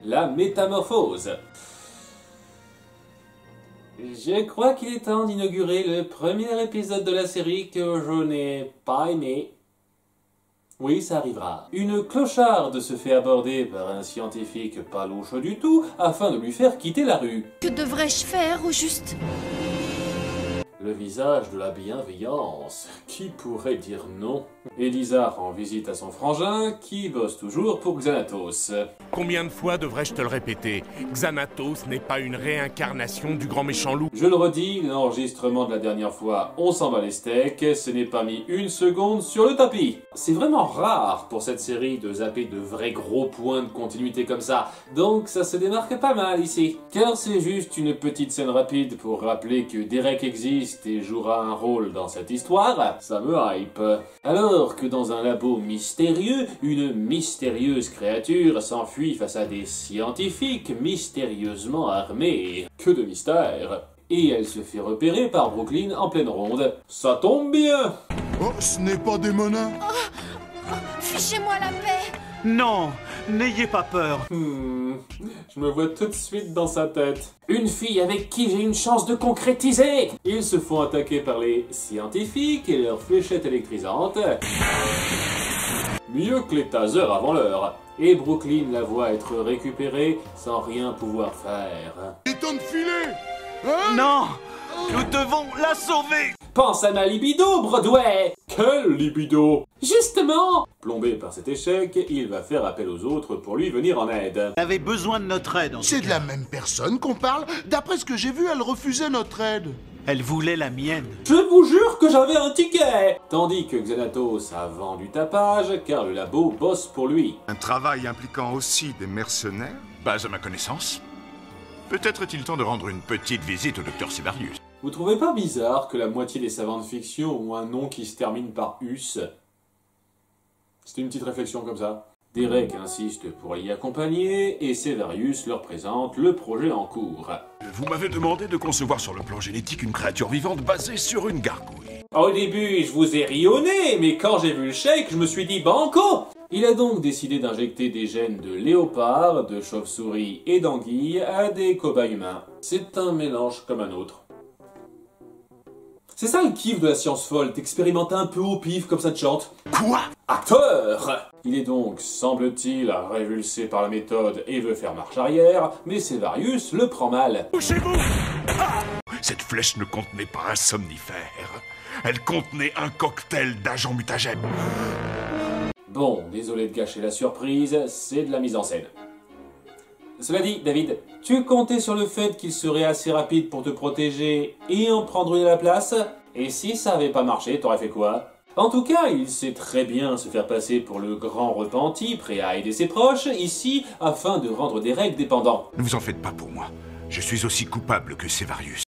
La métamorphose. Je crois qu'il est temps d'inaugurer le premier épisode de la série que je n'ai pas aimé. Oui, ça arrivera. Une clocharde se fait aborder par un scientifique pas louche du tout afin de lui faire quitter la rue. Que devrais-je faire au juste? Le visage de la bienveillance. Qui pourrait dire non? Elisa rend visite à son frangin, qui bosse toujours pour Xanatos. Combien de fois devrais-je te le répéter? Xanatos n'est pas une réincarnation du grand méchant loup. Je le redis, l'enregistrement de la dernière fois, on s'en bat les steaks, ce n'est pas mis une seconde sur le tapis. C'est vraiment rare pour cette série de zapper de vrais gros points de continuité comme ça, donc ça se démarque pas mal ici. Car c'est juste une petite scène rapide pour rappeler que Derek existe et jouera un rôle dans cette histoire, ça me hype. Alors que dans un labo mystérieux, une mystérieuse créature s'enfuit face à des scientifiques mystérieusement armés. Que de mystère! Et elle se fait repérer par Brooklyn en pleine ronde. Ça tombe bien! Oh, ce n'est pas des menaces. Fichez-moi la paix! Non, n'ayez pas peur. Je me vois tout de suite dans sa tête. Une fille avec qui j'ai une chance de concrétiser! Ils se font attaquer par les scientifiques et leurs fléchettes électrisantes. Mieux que les tasers avant l'heure. Et Brooklyn la voit être récupérée sans rien pouvoir faire. Il est temps de filer. Hein? Non, nous devons la sauver. Pense à ma libido, Broadway! Quel libido? Justement! Plombé par cet échec, il va faire appel aux autres pour lui venir en aide. Elle avait besoin de notre aide. C'est de la même personne qu'on parle. D'après ce que j'ai vu, elle refusait notre aide. Elle voulait la mienne. Je vous jure que j'avais un ticket! Tandis que Xanatos a vendu tapage, car le labo bosse pour lui. Un travail impliquant aussi des mercenaires? Pas à ma connaissance. Peut-être est-il temps de rendre une petite visite au docteur Sevarius. Vous trouvez pas bizarre que la moitié des savants de fiction ont un nom qui se termine par us? C'était une petite réflexion comme ça. Derek insiste pour l'y accompagner, et Sevarius leur présente le projet en cours. Vous m'avez demandé de concevoir sur le plan génétique une créature vivante basée sur une gargouille. Au début, je vous ai ri au nez, mais quand j'ai vu le chèque, je me suis dit banco! Il a donc décidé d'injecter des gènes de léopard, de chauve-souris et d'anguille à des cobayes humains. C'est un mélange comme un autre. C'est ça le kiff de la science folle, t'expérimentes un peu au pif comme ça te chante. Quoi? Acteur! Il est donc, semble-t-il, révulsé par la méthode et veut faire marche arrière, mais Sevarius le prend mal. Couchez-vous! Ah! Cette flèche ne contenait pas un somnifère. Elle contenait un cocktail d'agents mutagènes. Bon, désolé de gâcher la surprise, c'est de la mise en scène. Cela dit, David, tu comptais sur le fait qu'il serait assez rapide pour te protéger et en prendre une à la place? Et si ça avait pas marché, t'aurais fait quoi? En tout cas, il sait très bien se faire passer pour le grand repenti, prêt à aider ses proches, ici, afin de rendre Derek dépendant. Ne vous en faites pas pour moi. Je suis aussi coupable que Sevarius.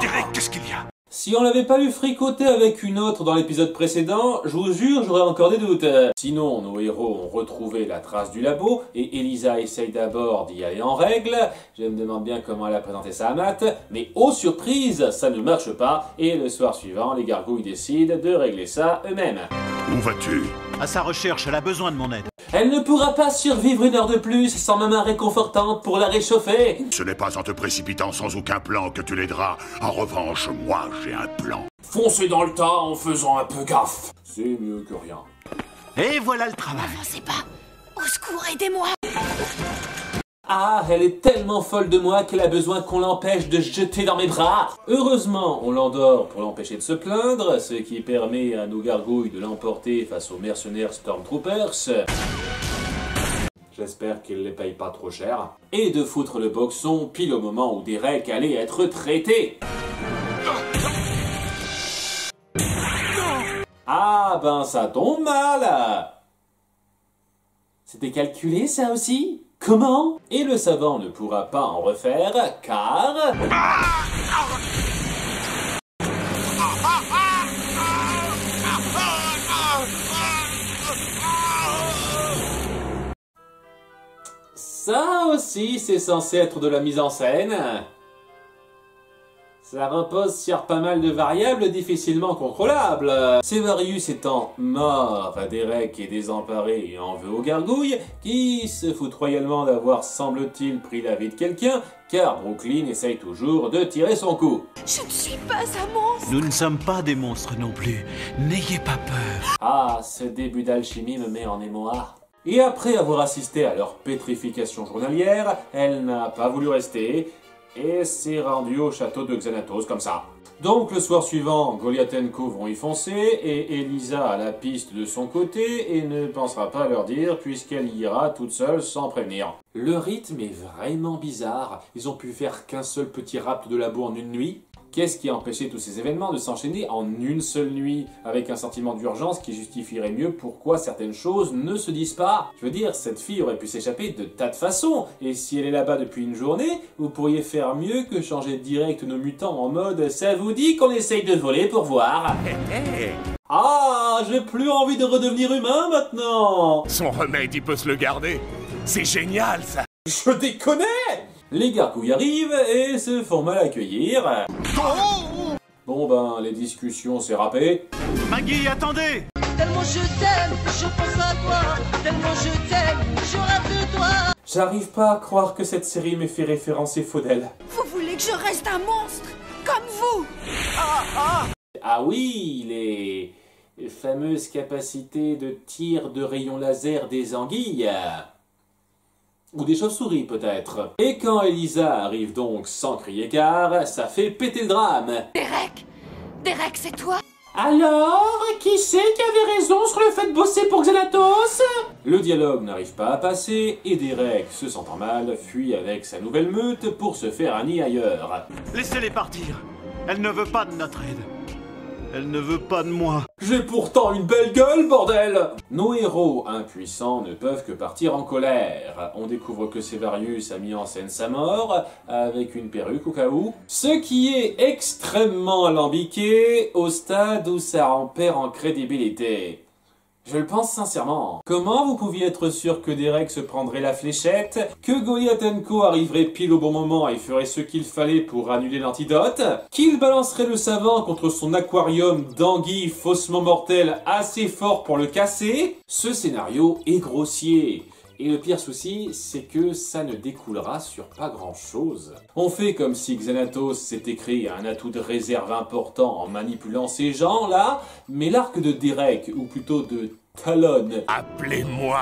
Derek, qu'est-ce qu'il y a? Si on l'avait pas eu fricoter avec une autre dans l'épisode précédent, je vous jure, j'aurais encore des doutes. Sinon, nos héros ont retrouvé la trace du labo, et Elisa essaye d'abord d'y aller en règle. Je me demande bien comment elle a présenté ça à Matt, mais oh surprise, ça ne marche pas, et le soir suivant, les gargouilles décident de régler ça eux-mêmes. Où vas-tu? À sa recherche, elle a besoin de mon aide. Elle ne pourra pas survivre une heure de plus sans ma main réconfortante pour la réchauffer. Ce n'est pas en te précipitant sans aucun plan que tu l'aideras. En revanche, moi, j'ai un plan. Foncez dans le tas en faisant un peu gaffe. C'est mieux que rien. Et voilà le travail. Avancez pas! Au secours, aidez-moi! Ah, elle est tellement folle de moi qu'elle a besoin qu'on l'empêche de se jeter dans mes bras. Heureusement, on l'endort pour l'empêcher de se plaindre, ce qui permet à nos gargouilles de l'emporter face aux mercenaires Stormtroopers. J'espère qu'ils les payent pas trop cher. Et de foutre le boxon pile au moment où Derek allait être traité. Ah ben ça tombe mal. C'était calculé ça aussi? Comment? Et le savant ne pourra pas en refaire, car... Ça aussi, c'est censé être de la mise en scène. Ça repose sur pas mal de variables difficilement contrôlables. Sevarius étant mort, Derek est désemparé et en veut aux gargouilles, qui se foutent royalement d'avoir, semble-t-il, pris la vie de quelqu'un, car Brooklyn essaye toujours de tirer son coup. Je ne suis pas un monstre. Nous ne sommes pas des monstres non plus. N'ayez pas peur. Ah, ce début d'alchimie me met en émoi. Et après avoir assisté à leur pétrification journalière, elle n'a pas voulu rester, et s'est rendue au château de Xanatos comme ça. Donc le soir suivant, Goliath & Co vont y foncer, et Elisa a la piste de son côté, et ne pensera pas leur dire, puisqu'elle y ira toute seule sans prévenir. Le rythme est vraiment bizarre, ils ont pu faire qu'un seul petit rapt de labo en une nuit. Qu'est-ce qui a empêché tous ces événements de s'enchaîner en une seule nuit, avec un sentiment d'urgence qui justifierait mieux pourquoi certaines choses ne se disent pas? Je veux dire, cette fille aurait pu s'échapper de tas de façons, et si elle est là-bas depuis une journée, vous pourriez faire mieux que changer direct nos mutants en mode « ça vous dit qu'on essaye de voler pour voir ?» Ah, j'ai plus envie de redevenir humain maintenant. Son remède, il peut se le garder. C'est génial, ça. Je déconnais. Les gargouilles arrivent et se font mal accueillir. Bon ben, les discussions c'est râpé. Maggie, attendez! Tellement je t'aime, je pense à toi. Tellement je t'aime, je rêve de toi. J'arrive pas à croire que cette série m'ait fait référencer Faudel. Vous voulez que je reste un monstre comme vous? Ah oui, les fameuses capacités de tir de rayons laser des anguilles. Ou des chauves-souris peut-être. Et quand Elisa arrive donc sans crier gare, ça fait péter le drame. Derek, c'est toi? Alors, qui c'est qui avait raison sur le fait de bosser pour Xanatos? Le dialogue n'arrive pas à passer et Derek, se sentant mal, fuit avec sa nouvelle meute pour se faire un nid ailleurs. Laissez-les partir. Elle ne veut pas de notre aide. Elle ne veut pas de moi. J'ai pourtant une belle gueule, bordel! Nos héros impuissants ne peuvent que partir en colère. On découvre que Sevarius a mis en scène sa mort, avec une perruque au cas où. Ce qui est extrêmement alambiqué, au stade où ça en perd en crédibilité. Je le pense sincèrement. Comment vous pouviez être sûr que Derek se prendrait la fléchette, que Goliath & Co arriverait pile au bon moment et ferait ce qu'il fallait pour annuler l'antidote, qu'il balancerait le savant contre son aquarium d'anguilles faussement mortelles assez fort pour le casser? Ce scénario est grossier. Et le pire souci, c'est que ça ne découlera sur pas grand-chose. On fait comme si Xanatos s'était créé un atout de réserve important en manipulant ces gens-là, mais l'arc de Derek, ou plutôt de Talon... Appelez-moi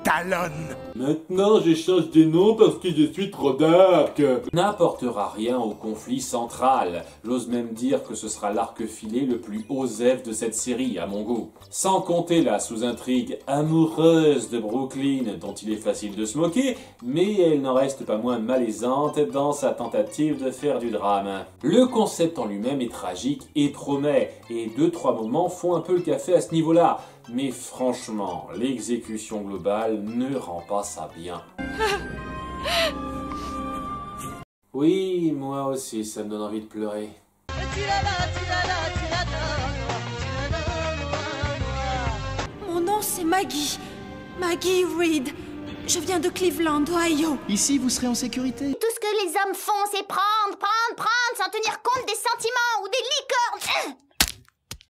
Talon. Maintenant, j'échange des noms parce que je suis trop dark. N'apportera rien au conflit central. J'ose même dire que ce sera l'arc filé le plus osef de cette série, à mon goût. Sans compter la sous-intrigue amoureuse de Brooklyn, dont il est facile de se moquer, mais elle n'en reste pas moins malaisante dans sa tentative de faire du drame. Le concept en lui-même est tragique et promet, et 2-3 moments font un peu le café à ce niveau-là. Mais franchement, l'exécution globale ne rend pas ça bien. Oui, moi aussi, ça me donne envie de pleurer. Mon nom c'est Maggie. Maggie Reed. Je viens de Cleveland, Ohio. Ici, vous serez en sécurité. Tout ce que les hommes font, c'est prendre, sans tenir compte des sentiments ou des licornes.